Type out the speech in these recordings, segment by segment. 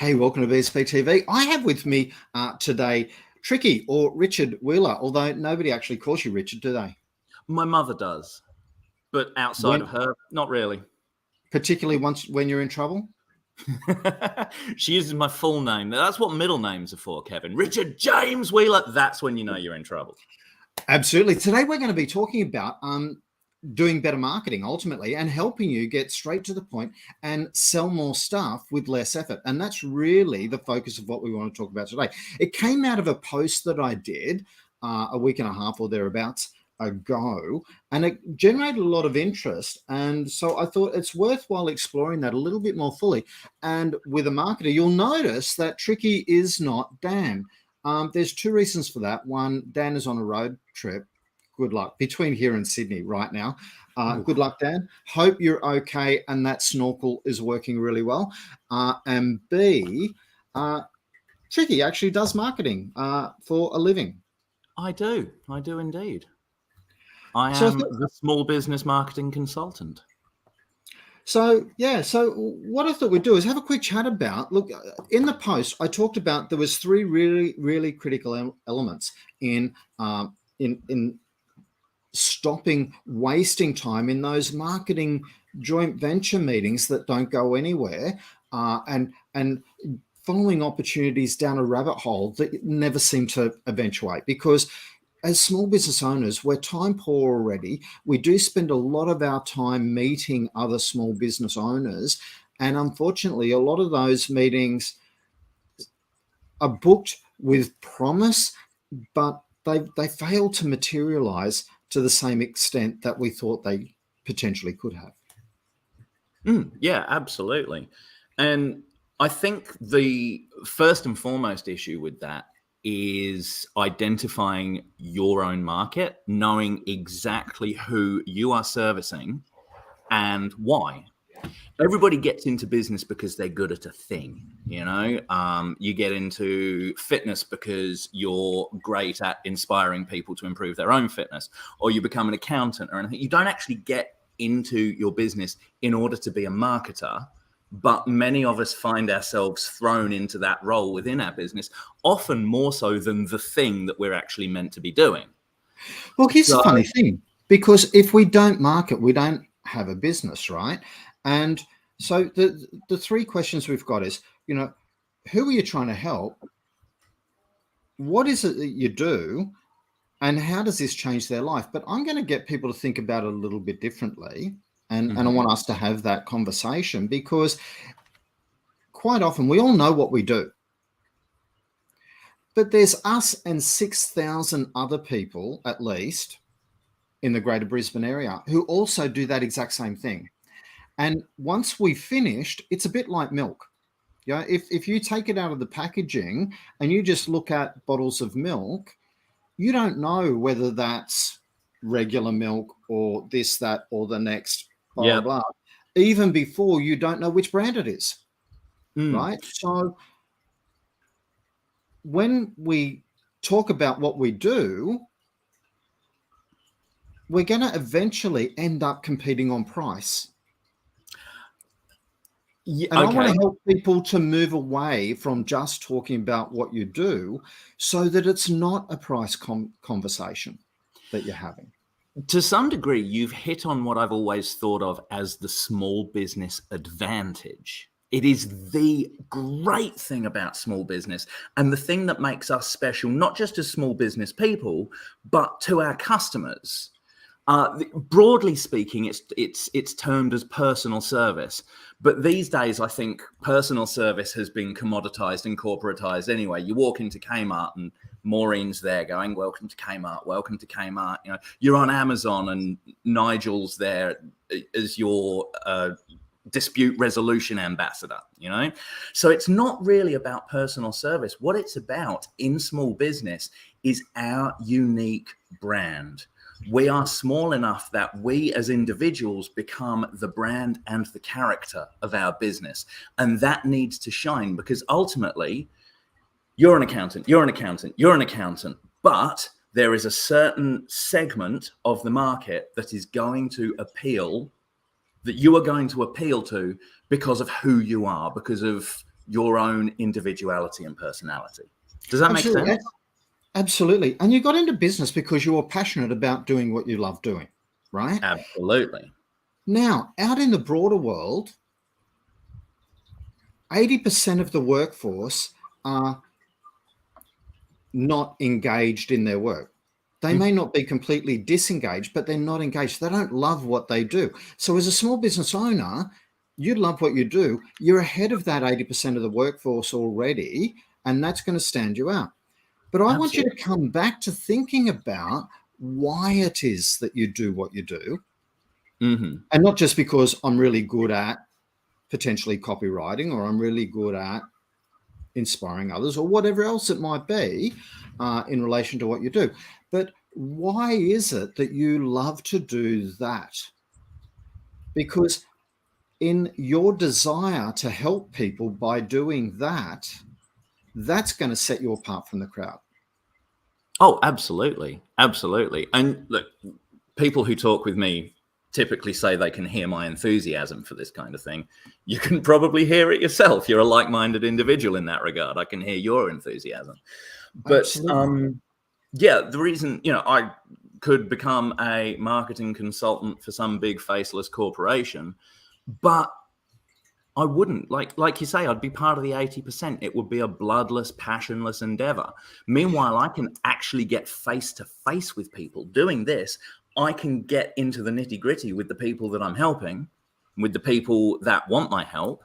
Hey, welcome to BSP TV. I have with me today Tricky or Richard Wheeler, although nobody actually calls you Richard, do they? My mother does, but outside When, of her, not really. particularly once when you're in trouble? She uses my full name. That's what middle names are for, Kevin. Richard James Wheeler. That's when you know you're in trouble. Absolutely. Today we're going to be talking about doing better marketing ultimately and helping you get straight to the point and sell more stuff with less effort. And that's really the focus of what we want to talk about today. It came out of a post that I did a week and a half or thereabouts ago, and it generated a lot of interest. And so I thought it's worthwhile exploring that a little bit more fully. And with a marketer, you'll notice that Tricky is not Dan. There's two reasons for that. One, Dan is on a road trip. Good luck between here and Sydney right now. Good luck, Dan. Hope you're okay and that snorkel is working really well. And B, Tricky actually does marketing for a living. I do indeed. I am the small business marketing consultant. So what I thought we'd do is have a quick chat about, look, in the post, I talked about there was three really, really critical elements in stopping wasting time in those marketing joint venture meetings that don't go anywhere, and following opportunities down a rabbit hole that never seem to eventuate. Because as small business owners, we're time poor already. We do spend a lot of our time meeting other small business owners. And unfortunately, a lot of those meetings are booked with promise, but they fail to materialize to the same extent that we thought they potentially could have. Yeah, absolutely. And I think the first and foremost issue with that is identifying your own market, knowing exactly who you are servicing and why. Everybody gets into business because they're good at a thing, you know. You get into fitness because you're great at inspiring people to improve their own fitness, or you become an accountant or anything. You don't actually get into your business in order to be a marketer. But many of us find ourselves thrown into that role within our business, often more so than the thing that we're actually meant to be doing. Well, here's the funny thing, because if we don't market, we don't have a business, right? And so the three questions we've got is, you know, who are you trying to help? What is it that you do? And how does this change their life? But I'm going to get people to think about it a little bit differently. And I want us to have that conversation, because quite often we all know what we do. But there's us and 6,000 other people, at least, in the Greater Brisbane area who also do that exact same thing. And once we've finished, it's a bit like milk. You know, if you take it out of the packaging and you just look at bottles of milk, you don't know whether that's regular milk or this, that, or the next, blah, blah. Even before, you don't know which brand it is, right? So when we talk about what we do, we're going to eventually end up competing on price. Yeah, and I want to help people to move away from just talking about what you do, so that it's not a price conversation that you're having. To some degree, you've hit on what I've always thought of as the small business advantage. It is the great thing about small business, and the thing that makes us special, not just as small business people, but to our customers. Broadly speaking, it's termed as personal service. But these days, I think personal service has been commoditized and corporatized anyway. You walk into Kmart and Maureen's there going, "Welcome to Kmart, welcome to Kmart." You know, you're on Amazon and Nigel's there as your dispute resolution ambassador, you know? So it's not really about personal service. What it's about in small business is our unique brand. We are small enough that we as individuals become the brand and the character of our business. And that needs to shine, because ultimately you're an accountant, you're an accountant, you're an accountant, but there is a certain segment of the market that is going to appeal, that you are going to appeal to because of who you are, because of your own individuality and personality. Does that make Absolutely. sense? Absolutely. And you got into business because you were passionate about doing what you love doing, right? Absolutely. Now, out in the broader world, 80% of the workforce are not engaged in their work. They may not be completely disengaged, but they're not engaged. They don't love what they do. So as a small business owner, you love what you do. You're ahead of that 80% of the workforce already, and that's going to stand you out. But I want you to come back to thinking about why it is that you do what you do. And not just because I'm really good at potentially copywriting, or I'm really good at inspiring others, or whatever else it might be in relation to what you do. But why is it that you love to do that? Because in your desire to help people by doing that, that's going to set you apart from the crowd. Oh, absolutely. Absolutely. And look, people who talk with me typically say they can hear my enthusiasm for this kind of thing. You can probably hear it yourself. You're a like-minded individual in that regard. I can hear your enthusiasm. But yeah, the reason, I could become a marketing consultant for some big faceless corporation, but I wouldn't. Like you say, I'd be part of the 80%. It would be a bloodless, passionless endeavor. Meanwhile, I can actually get face to face with people doing this. I can get into the nitty gritty with the people that I'm helping, with the people that want my help,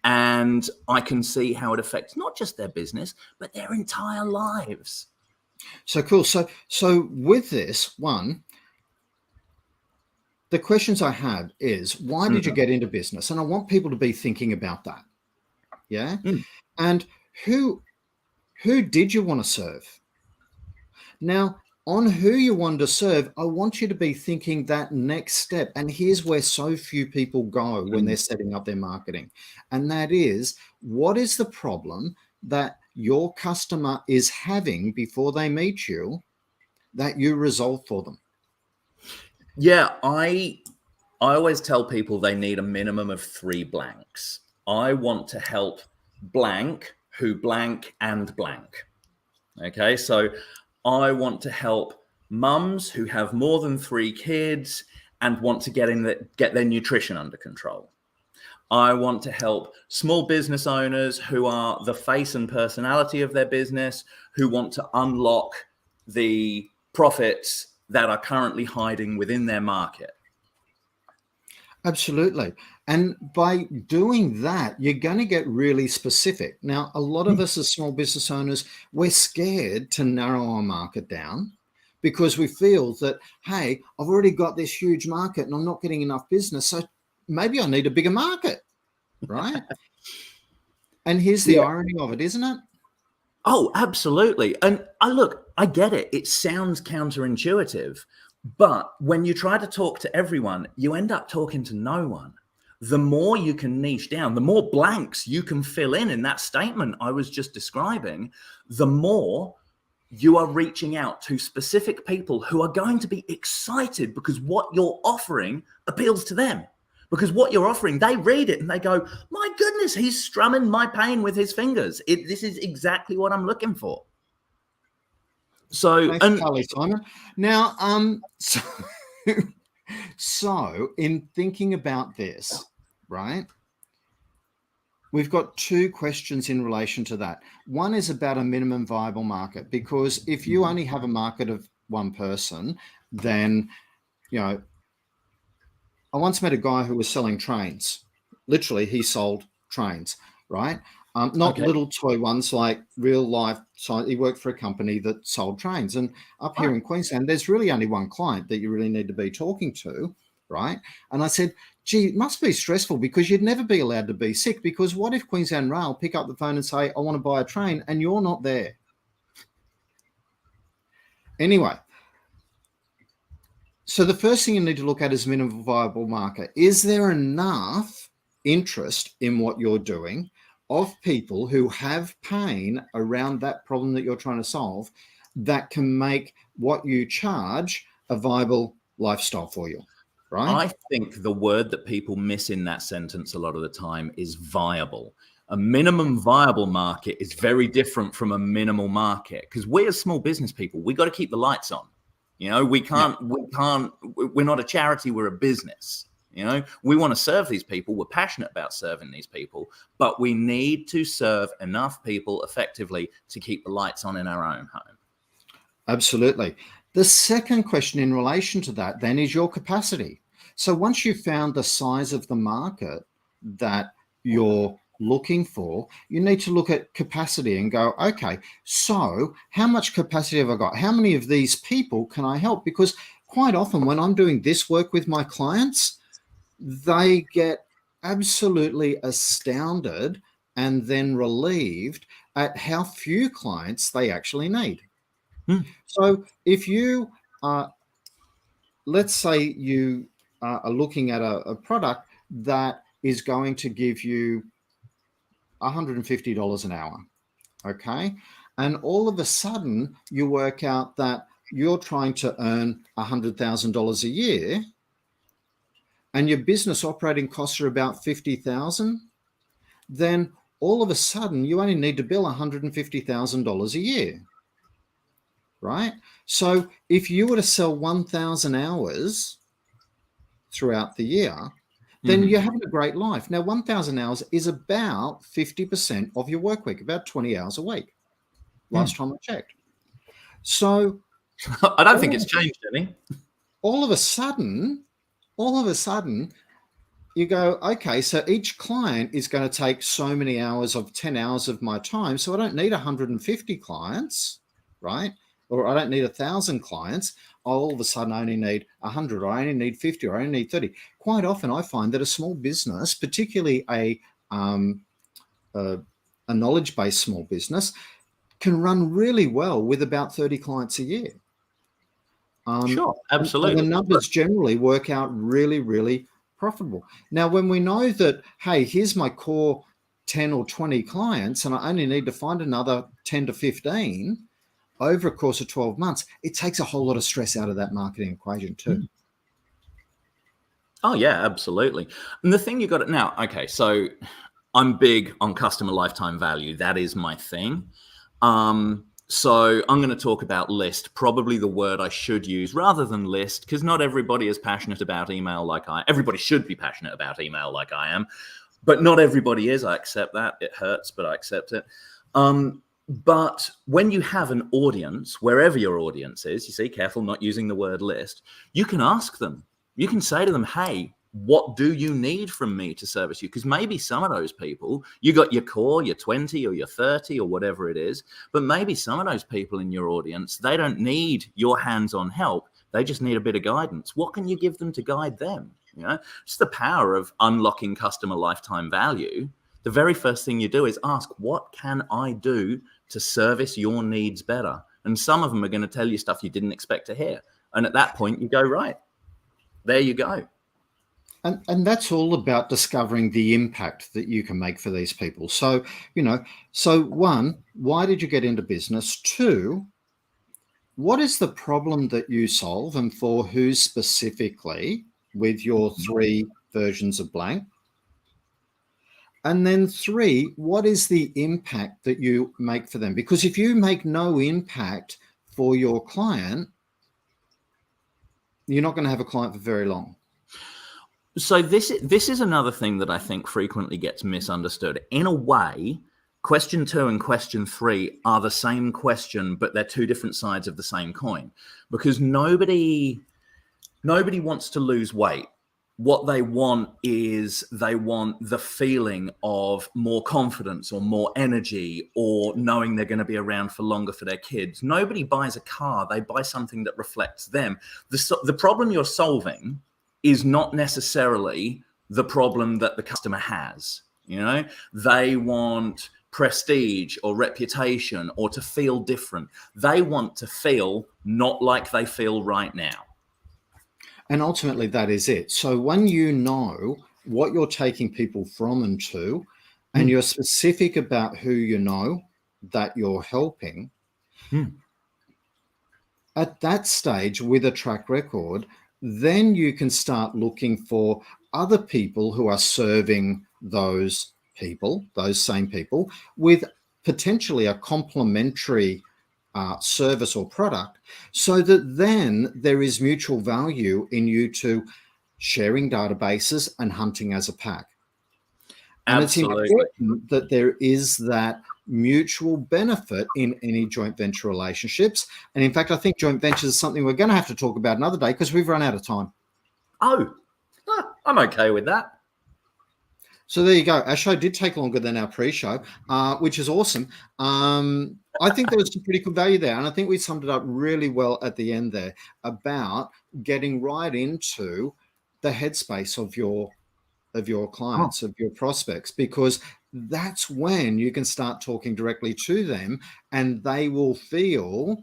and I can see how it affects not just their business, but their entire lives. So cool. So with this one, the questions I have is, why did you get into business? And I want people to be thinking about that. Yeah. And who did you want to serve? Now, on who you want to serve, I want you to be thinking that next step. And here's where so few people go when they're setting up their marketing. And that is, what is the problem that your customer is having before they meet you that you resolve for them? Yeah, I always tell people they need a minimum of 3 blanks. I want to help blank, who blank, and blank. Okay, so I want to help mums who have more than 3 kids and want to get their nutrition under control. I want to help small business owners who are the face and personality of their business, who want to unlock the profits that are currently hiding within their market. Absolutely. And by doing that, you're going to get really specific. Now, a lot of us as small business owners, we're scared to narrow our market down because we feel that, hey, I've already got this huge market and I'm not getting enough business. So maybe I need a bigger market, right? And here's the irony of it, isn't it? Oh, absolutely. And I get it. It sounds counterintuitive, but when you try to talk to everyone, you end up talking to no one. The more you can niche down, the more blanks you can fill in that statement I was just describing, the more you are reaching out to specific people who are going to be excited because what you're offering appeals to them. Because what you're offering, they read it and they go, my goodness, he's strumming my pain with his fingers. This is exactly what I'm looking for. So, Thanks, Carly Simon. Now, so in thinking about this, right, we've got 2 questions in relation to that. One is about a minimum viable market, because if you only have a market of 1 person, then, I once met a guy who was selling trains. Literally, he sold trains, right? Not little toy ones, like real life. So he worked for a company that sold trains. And up here in Queensland, there's really only 1 client that you really need to be talking to, right? And I said, gee, it must be stressful because you'd never be allowed to be sick, because what if Queensland Rail pick up the phone and say, I want to buy a train, and you're not there? Anyway, so the first thing you need to look at is minimum viable market. Is there enough interest in what you're doing of people who have pain around that problem that you're trying to solve that can make what you charge a viable lifestyle for you, right? I think the word that people miss in that sentence a lot of the time is viable. A minimum viable market is very different from a minimal market, because we as small business people, we got to keep the lights on. You know, we're not a charity, we're a business. You know, we want to serve these people. We're passionate about serving these people, but we need to serve enough people effectively to keep the lights on in our own home. Absolutely. The second question in relation to that then is your capacity. So once you've found the size of the market that you're looking for, you need to look at capacity and go, okay, so how much capacity have I got? How many of these people can I help? Because quite often when I'm doing this work with my clients, they get absolutely astounded and then relieved at how few clients they actually need. So if you let's say you are looking at a product that is going to give you $150 an hour, okay? And all of a sudden you work out that you're trying to earn $100,000 a year and your business operating costs are about $50,000, then all of a sudden you only need to bill $150,000 a year, right? So if you were to sell 1,000 hours throughout the year, then you're having a great life. Now, 1,000 hours is about 50% of your work week, about 20 hours a week, last time I checked. So I don't think it's changed any. all of a sudden, you go, okay, so each client is going to take so many hours of 10 hours of my time. So I don't need 150 clients, right? Or I don't need 1,000 clients. All of a sudden I only need 100, or I only need 50, or I only need 30. Quite often I find that a small business, particularly a knowledge-based small business, can run really well with about 30 clients a year. Sure, absolutely. And the numbers generally work out really, really profitable. Now, when we know that, hey, here's my core 10 or 20 clients, and I only need to find another 10 to 15 over a course of 12 months, it takes a whole lot of stress out of that marketing equation too. Oh, yeah, absolutely. And the thing you got it now, okay, so I'm big on customer lifetime value. That is my thing. So I'm going to talk about list, probably the word I should use rather than list, because not everybody is passionate about email like everybody should be passionate about email like I am, but not everybody is. I accept that. It hurts, but I accept it. But when you have an audience, wherever your audience is, you see, careful not using the word list, you can ask them. You can say to them, hey, what do you need from me to service you? Because maybe some of those people, you got your core, your 20 or your 30 or whatever it is, but maybe some of those people in your audience, they don't need your hands-on help. They just need a bit of guidance. What can you give them to guide them? You know, it's the power of unlocking customer lifetime value. The very first thing you do is ask, what can I do to service your needs better? And some of them are going to tell you stuff you didn't expect to hear. And at that point, you go, right, there you go. And that's all about discovering the impact that you can make for these people. So, so one, why did you get into business? Two, what is the problem that you solve and for who specifically with your 3 versions of blank? And then 3, what is the impact that you make for them? Because if you make no impact for your client, you're not going to have a client for very long. So this is another thing that I think frequently gets misunderstood. In a way, question 2 and question 3 are the same question, but they're 2 different sides of the same coin, because nobody wants to lose weight. What they want is they want the feeling of more confidence or more energy or knowing they're going to be around for longer for their kids. Nobody buys a car. They buy something that reflects them. The problem you're solving is not necessarily the problem that the customer has. You know, they want prestige or reputation or to feel different. They want to feel not like they feel right now. And ultimately that is it. So when you know what you're taking people from and to, and you're specific about who you know that you're helping, at that stage with a track record, then you can start looking for other people who are serving those people, those same people, with potentially a complementary service or product, so that then there is mutual value in you two sharing databases and hunting as a pack. And Absolutely. it's important that there is that mutual benefit in any joint venture relationships. And in fact, I think joint ventures is something we're going to have to talk about another day because we've run out of time. Oh, I'm okay with that. So there you go. Our show did take longer than our pre-show, which is awesome. I think there was some pretty good value there. And I think we summed it up really well at the end there about getting right into the headspace of your clients, of your prospects, because that's when you can start talking directly to them and they will feel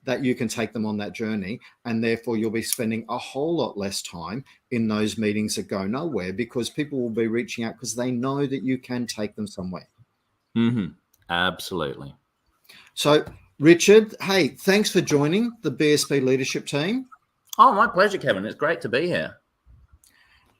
that you can take them on that journey, and therefore you'll be spending a whole lot less time in those meetings that go nowhere, because people will be reaching out because they know that you can take them somewhere. Absolutely. So, Richard, hey, thanks for joining the BSB leadership team. Oh, my pleasure, Kevin. It's great to be here.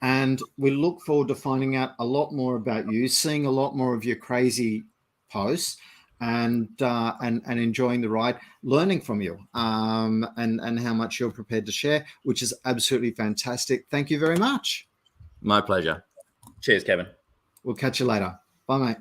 And we look forward to finding out a lot more about you, seeing a lot more of your crazy posts, and enjoying the ride, learning from you, and how much you're prepared to share, which is absolutely fantastic. Thank you very much. My pleasure. Cheers, Kevin. We'll catch you later. Bye, mate.